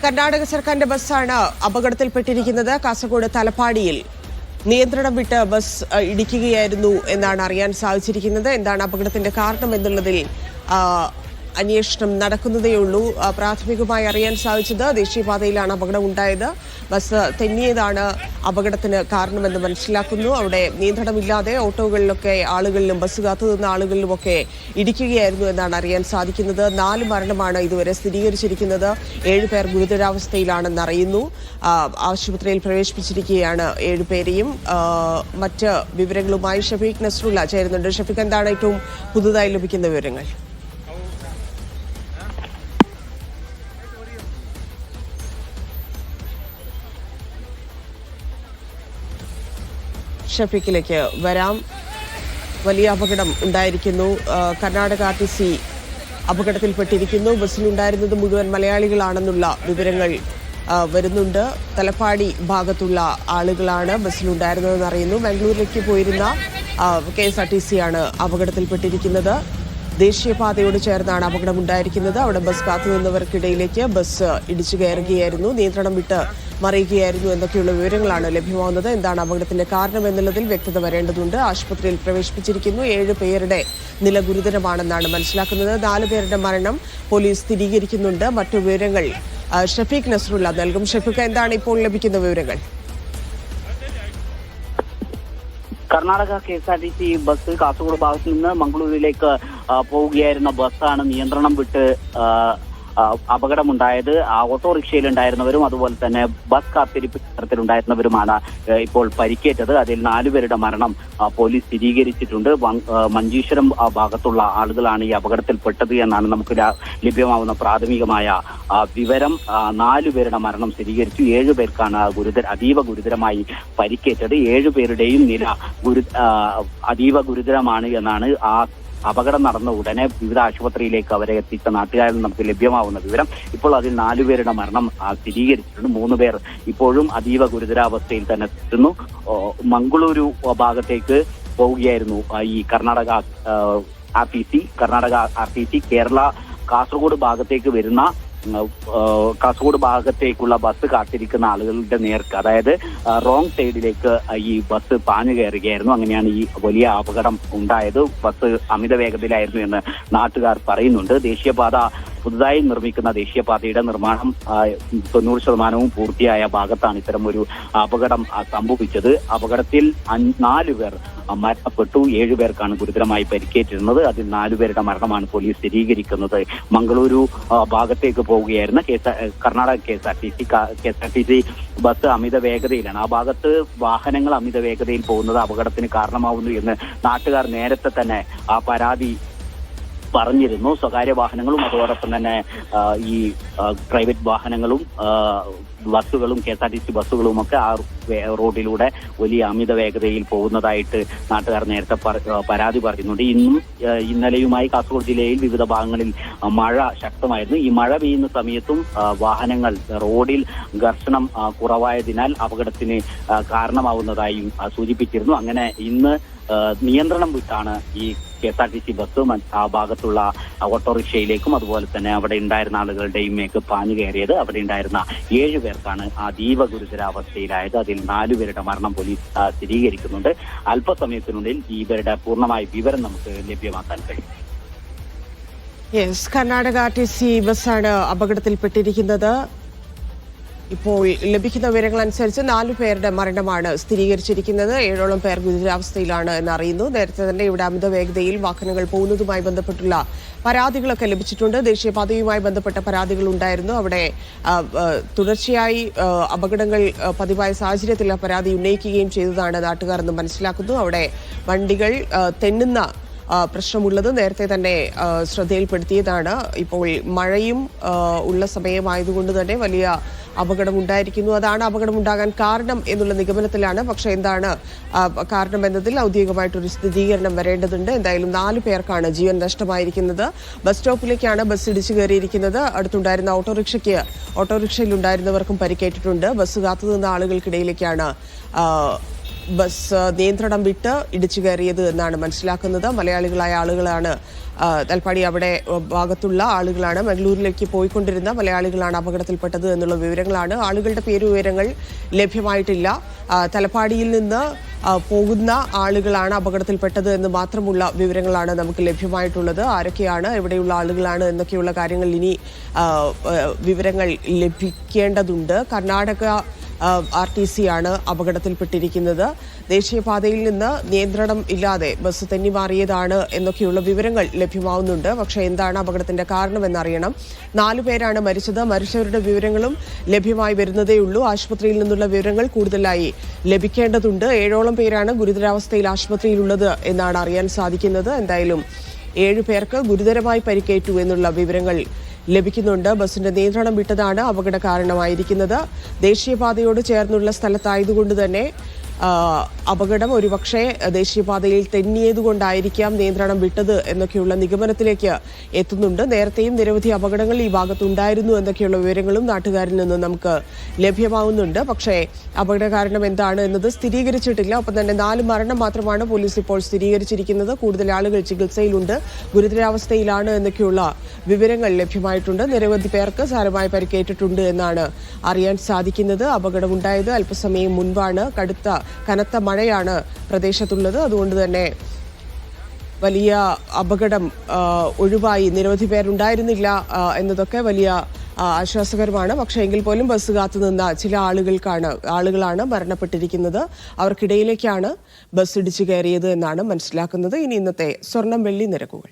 കർണാടക സർക്കാരിന്റെ ബസ്സാണ് അപകടത്തിൽപ്പെട്ടിരിക്കുന്നത്. കാസർഗോഡ് തലപ്പാടിയിൽ നിയന്ത്രണം വിട്ട് ബസ് ഇടിക്കുകയായിരുന്നു എന്നാണ് അറിയാൻ സാധിച്ചിരിക്കുന്നത്. എന്താണ് അപകടത്തിന്റെ കാരണം എന്നുള്ളതിൽ അന്വേഷണം നടക്കുന്നതേയുള്ളൂ. പ്രാഥമികമായി അറിയാൻ സാധിച്ചത് ദേശീയപാതയിലാണ് അപകടം ഉണ്ടായത്. ബസ് തെന്നിയതാണ് അപകടത്തിന് കാരണമെന്ന് മനസ്സിലാക്കുന്നു. അവിടെ നിയന്ത്രണമില്ലാതെ ഓട്ടോകളിലൊക്കെ ആളുകളിലും ബസ് കാത്തുനിന്ന ആളുകളിലുമൊക്കെ ഇടിക്കുകയായിരുന്നു എന്നാണ് അറിയാൻ സാധിക്കുന്നത്. 4 മരണമാണ് ഇതുവരെ സ്ഥിരീകരിച്ചിരിക്കുന്നത്. 7 പേർ ഗുരുതരാവസ്ഥയിലാണെന്ന് അറിയുന്നു. ആശുപത്രിയിൽ പ്രവേശിപ്പിച്ചിരിക്കുകയാണ് 7 പേരെയും. മറ്റ് വിവരങ്ങളുമായി ഷഫീഖ് നസ്രുള്ള ചേരുന്നുണ്ട്. ഷഫീഖ്, എന്താണ് ഏറ്റവും പുതുതായി ലഭിക്കുന്ന വിവരങ്ങൾ? ഷഫീഖിലേക്ക് വരാം. വലിയ അപകടം ഉണ്ടായിരിക്കുന്നു. കർണാടക RTC അപകടത്തിൽപ്പെട്ടിരിക്കുന്നു. ബസ്സിലുണ്ടായിരുന്നത് മുഴുവൻ മലയാളികളാണെന്നുള്ള വിവരങ്ങൾ വരുന്നുണ്ട്. തലപ്പാടി ഭാഗത്തുള്ള ആളുകളാണ് ബസ്സിലുണ്ടായിരുന്നതെന്ന് അറിയുന്നു. ബാംഗ്ലൂരിലേക്ക് പോയിരുന്ന KSRTC ആണ് അപകടത്തിൽപ്പെട്ടിരിക്കുന്നത്. ദേശീയപാതയോട് ചേർന്നാണ് അപകടമുണ്ടായിരിക്കുന്നത്. അവിടെ ബസ് കാത്തുനിന്നവർക്കിടയിലേക്ക് ബസ് ഇടിച്ചു കയറുകയായിരുന്നു. നിയന്ത്രണം വിട്ട് മറിയുകയായിരുന്നു എന്നൊക്കെയുള്ള വിവരങ്ങളാണ് ലഭ്യമാകുന്നത്. എന്താണ് അപകടത്തിന്റെ കാരണം എന്നുള്ളതിൽ വ്യക്തത വരേണ്ടതുണ്ട്. ആശുപത്രിയിൽ പ്രവേശിപ്പിച്ചിരിക്കുന്നു. 7 പേരുടെ നില ഗുരുതരമാണെന്നാണ് മനസ്സിലാക്കുന്നത്. 4 പേരുടെ മരണം പോലീസ് സ്ഥിരീകരിക്കുന്നുണ്ട്. മറ്റു വിവരങ്ങൾ ഷഫീഖ് നസ്രുള്ള നൽകും. ഷഫീഖ്, എന്താണ് ഇപ്പോൾ ലഭിക്കുന്ന വിവരങ്ങൾ? കർണാടക KSRTC ബസ് കാസർഗോഡ് ഭാഗത്ത് നിന്ന് മംഗളൂരുവിലേക്ക് പോവുകയായിരുന്ന ബസ്സാണ് നിയന്ത്രണം വിട്ട് അപകടമുണ്ടായത്. ഓട്ടോറിക്ഷയിലുണ്ടായിരുന്നവരും അതുപോലെ തന്നെ ബസ് കാത്തിരിപ്പ് കേന്ദ്രത്തിലുണ്ടായിരുന്നവരുമാണ് ഇപ്പോൾ പരിക്കേറ്റത്. അതിൽ 4 പേരുടെ മരണം പോലീസ് സ്ഥിരീകരിച്ചിട്ടുണ്ട്. മഞ്ചേശ്വരം ഭാഗത്തുള്ള ആളുകളാണ് ഈ അപകടത്തിൽപ്പെട്ടത് എന്നാണ് നമുക്ക് ലഭ്യമാവുന്ന പ്രാഥമികമായ വിവരം. 4 പേരുടെ മരണം സ്ഥിരീകരിച്ചു. 7 പേർക്കാണ് അതീവ ഗുരുതരമായി പരിക്കേറ്റത്. 7 പേരുടെയും നില അതീവ ഗുരുതരമാണ് എന്നാണ് അപകടം നടന്ന ഉടനെ വിവിധ ആശുപത്രിയിലേക്ക് അവരെ എത്തിച്ച നാട്ടുകാരിൽ നമുക്ക് ലഭ്യമാവുന്ന വിവരം. ഇപ്പോൾ അതിൽ 4 പേരുടെ മരണം സ്ഥിരീകരിച്ചിട്ടുണ്ട്. 3 പേർ ഇപ്പോഴും അതീവ ഗുരുതരാവസ്ഥയിൽ തന്നെ എത്തുന്നു. മംഗളൂരു ഭാഗത്തേക്ക് പോവുകയായിരുന്നു ഈ കർണാടക RTC കേരള കാസർഗോഡ് ഭാഗത്തേക്ക് വരുന്ന കാസർഗോഡ് ഭാഗത്തേക്കുള്ള ബസ് കാത്തിരിക്കുന്ന ആളുകളുടെ നേർക്ക്, അതായത് റോങ് സൈഡിലേക്ക് ഈ ബസ് പാഞ്ഞു കയറുകയായിരുന്നു. അങ്ങനെയാണ് ഈ വലിയ അപകടം ഉണ്ടായത്. ബസ് അമിത വേഗതയിലായിരുന്നു എന്ന് നാട്ടുകാർ പറയുന്നുണ്ട്. പുതുതായി നിർമ്മിക്കുന്ന ദേശീയപാതയുടെ നിർമ്മാണം 90% പൂർത്തിയായ ഭാഗത്താണ് ഇത്തരം ഒരു അപകടം സംഭവിച്ചത്. അപകടത്തിൽ 4 പേർ മരണപ്പെട്ടു. 7 പേർക്കാണ് ഗുരുതരമായി പരിക്കേറ്റിരുന്നത്. അതിൽ 4 പേരുടെ മരണമാണ് പോലീസ് സ്ഥിരീകരിക്കുന്നത്. മംഗളൂരു ഭാഗത്തേക്ക് പോവുകയായിരുന്ന കർണാടക KSRTC ബസ് അമിത വേഗതയിലാണ്. ആ ഭാഗത്ത് വാഹനങ്ങൾ അമിത വേഗതയിൽ പോകുന്നത് അപകടത്തിന് കാരണമാവുന്നു എന്ന് നാട്ടുകാർ നേരത്തെ തന്നെ പരാതി പറഞ്ഞിരുന്നു. സ്വകാര്യ വാഹനങ്ങളും അതോടൊപ്പം തന്നെ ഈ പ്രൈവറ്റ് വാഹനങ്ങളും ബസ്സുകളും KSRTC ബസ്സുകളും ഒക്കെ ആ റോഡിലൂടെ വലിയ അമിത വേഗതയിൽ പോകുന്നതായിട്ട് നാട്ടുകാർ നേരത്തെ പരാതി പറയുന്നുണ്ട്. ഇന്നും ഇന്നലെയുമായി കാസർഗോഡ് ജില്ലയിൽ വിവിധ ഭാഗങ്ങളിൽ മഴ ശക്തമായിരുന്നു. ഈ മഴ പെയ്യുന്ന സമയത്തും വാഹനങ്ങൾ റോഡിൽ ഘർഷണം കുറവായതിനാൽ അപകടത്തിന് കാരണമാവുന്നതായും സൂചിപ്പിച്ചിരുന്നു. അങ്ങനെ ഇന്ന് നിയന്ത്രണം വിട്ടാണ് ഈ KSRTC ബസ് ആ ഭാഗത്തുള്ള ഓട്ടോറിക്ഷയിലേക്കും അതുപോലെ തന്നെ അവിടെ ഉണ്ടായിരുന്ന ആളുകളുടെയും മേക്ക് പാഞ്ഞു കയറിയത്. അവിടെ ഉണ്ടായിരുന്ന 7 പേർക്കാണ് അതീവ ഗുരുതരാവസ്ഥയിലായത്. അതിൽ 4 പേരുടെ മരണം പോലീസ് സ്ഥിരീകരിക്കുന്നുണ്ട്. അല്പസമയത്തിനുള്ളിൽ ഇവരുടെ പൂർണ്ണമായ വിവരം നമുക്ക് ലഭ്യമാക്കാൻ കഴിയും. കർണാടക RTC ബസ്സാണ് അപകടത്തിൽപ്പെട്ടിരിക്കുന്നത്. ഇപ്പോൾ ലഭിക്കുന്ന വിവരങ്ങൾ അനുസരിച്ച് 4 പേരുടെ മരണമാണ് സ്ഥിരീകരിച്ചിരിക്കുന്നത്. 7ഓളം പേർ ഗുരുതരാവസ്ഥയിലാണ് എന്നറിയുന്നു. നേരത്തെ തന്നെ ഇവിടെ അമിത വേഗതയിൽ വാഹനങ്ങൾ പോകുന്നതുമായി ബന്ധപ്പെട്ടുള്ള പരാതികളൊക്കെ ലഭിച്ചിട്ടുണ്ട്. ദേശീയപാതയുമായി ബന്ധപ്പെട്ട പരാതികൾ ഉണ്ടായിരുന്നു. അവിടെ തുടർച്ചയായി അപകടങ്ങൾ പതിവായ സാഹചര്യത്തിൽ പരാതി ഉന്നയിക്കുകയും ചെയ്തതാണ് നാട്ടുകാർ എന്ന് മനസ്സിലാക്കുന്നു. അവിടെ വണ്ടികൾ തെന്നുന്ന പ്രശ്നമുള്ളത് നേരത്തെ തന്നെ ശ്രദ്ധയിൽപ്പെടുത്തിയതാണ്. ഇപ്പോൾ മഴയും ഉള്ള സമയമായതുകൊണ്ട് തന്നെ വലിയ അപകടമുണ്ടായിരിക്കുന്നു. അതാണ് അപകടമുണ്ടാകാൻ കാരണം എന്നുള്ള നിഗമനത്തിലാണ്. പക്ഷെ എന്താണ് കാരണം എന്നതിൽ ഔദ്യോഗികമായിട്ടൊരു സ്ഥിരീകരണം വരേണ്ടതുണ്ട്. എന്തായാലും 4 പേർക്കാണ് ജീവൻ നഷ്ടമായിരിക്കുന്നത്. ബസ് സ്റ്റോപ്പിലേക്കാണ് ബസ് ഇടിച്ചു കയറിയിരിക്കുന്നത്. അടുത്തുണ്ടായിരുന്ന ഓട്ടോറിക്ഷയിലുണ്ടായിരുന്നവർക്കും പരിക്കേറ്റിട്ടുണ്ട്. ബസ് കാത്തുനിന്ന ആളുകൾക്കിടയിലേക്കാണ് ബസ് നിയന്ത്രണം വിട്ട് ഇടിച്ചു കയറിയത് എന്നാണ് മനസ്സിലാക്കുന്നത്. മലയാളികളായ ആളുകളാണ്, തൽപ്പാടി അവിടെ ഭാഗത്തുള്ള ആളുകളാണ്, മംഗളൂരിലേക്ക് പോയിക്കൊണ്ടിരുന്ന മലയാളികളാണ് അപകടത്തിൽപ്പെട്ടത് എന്നുള്ള വിവരങ്ങളാണ്. ആളുകളുടെ പേരുവിവരങ്ങൾ ലഭ്യമായിട്ടില്ല. തലപ്പാടിയിൽ നിന്ന് പോകുന്ന ആളുകളാണ് അപകടത്തിൽപ്പെട്ടത് എന്ന് മാത്രമുള്ള വിവരങ്ങളാണ് നമുക്ക് ലഭ്യമായിട്ടുള്ളത്. ആരൊക്കെയാണ്, എവിടെയുള്ള ആളുകളാണ് എന്നൊക്കെയുള്ള കാര്യങ്ങൾ ഇനി വിവരങ്ങൾ ലഭിക്കേണ്ടതുണ്ട്. കർണാടക RTC ആണ് അപകടത്തിൽപ്പെട്ടിരിക്കുന്നത്. ദേശീയപാതയിൽ നിന്ന് നിയന്ത്രണം ഇല്ലാതെ ബസ് തെന്നി മാറിയതാണ് എന്നൊക്കെയുള്ള വിവരങ്ങൾ ലഭ്യമാവുന്നുണ്ട്. പക്ഷേ എന്താണ് അപകടത്തിന്റെ കാരണമെന്നറിയണം. 4 പേരാണ് മരിച്ചത്. മരിച്ചവരുടെ വിവരങ്ങളും ലഭ്യമായി വരുന്നതേയുള്ളൂ. ആശുപത്രിയിൽ നിന്നുള്ള വിവരങ്ങൾ കൂടുതലായി ലഭിക്കേണ്ടതുണ്ട്. 7ഓളം പേരാണ് ഗുരുതരാവസ്ഥയിൽ ആശുപത്രിയിലുള്ളത് എന്നാണ് അറിയാൻ സാധിക്കുന്നത്. എന്തായാലും 7 പേർക്ക് ഗുരുതരമായി പരിക്കേറ്റു എന്നുള്ള വിവരങ്ങൾ ലഭിക്കുന്നുണ്ട്. ബസിന്റെ നിയന്ത്രണം വിട്ടതാണ് അപകട കാരണമായിരിക്കുന്നത്. ദേശീയപാതയോട് ചേർന്നുള്ള സ്ഥലത്തായതുകൊണ്ട് തന്നെ അപകടം ഒരുപക്ഷെ ദേശീയപാതയിൽ തെന്നിയതുകൊണ്ടായിരിക്കാം നിയന്ത്രണം വിട്ടത് എന്നൊക്കെയുള്ള നിഗമനത്തിലേക്ക് എത്തുന്നുണ്ട്. നേരത്തെയും നിരവധി അപകടങ്ങൾ ഈ ഭാഗത്തുണ്ടായിരുന്നു എന്നൊക്കെയുള്ള വിവരങ്ങളും നാട്ടുകാരിൽ നിന്ന് നമുക്ക് ലഭ്യമാവുന്നുണ്ട്. പക്ഷേ അപകട കാരണം എന്താണ് എന്നത് സ്ഥിരീകരിച്ചിട്ടില്ല. ഒപ്പം തന്നെ 4 മരണം മാത്രമാണ് പോലീസ് ഇപ്പോൾ സ്ഥിരീകരിച്ചിരിക്കുന്നത്. കൂടുതൽ ആളുകൾ ചികിത്സയിലുണ്ട്, ഗുരുതരാവസ്ഥയിലാണ് എന്നൊക്കെയുള്ള വിവരങ്ങൾ ലഭ്യമായിട്ടുണ്ട്. നിരവധി പേർക്ക് സാരമായി പരിക്കേറ്റിട്ടുണ്ട് എന്നാണ് അറിയാൻ സാധിക്കുന്നത്. അപകടമുണ്ടായത് അല്പസമയം മുൻപാണ്. കനത്ത മഴയാണ് പ്രദേശത്തുള്ളത്. അതുകൊണ്ട് തന്നെ വലിയ അപകടം ഒഴിവായി. നിരവധി പേരുണ്ടായിരുന്നില്ല എന്നതൊക്കെ വലിയ ആശ്വാസകരമാണ്. പക്ഷേ എങ്കിൽ പോലും ബസ് കാത്തുനിന്ന ചില ആളുകളാണ് മരണപ്പെട്ടിരിക്കുന്നത്. അവർക്കിടയിലേക്കാണ് ബസ് ഇടിച്ചു കയറിയത് എന്നാണ് മനസ്സിലാക്കുന്നത്. ഇനി ഇന്നത്തെ സ്വർണം വെള്ളി നിരക്കുകൾ.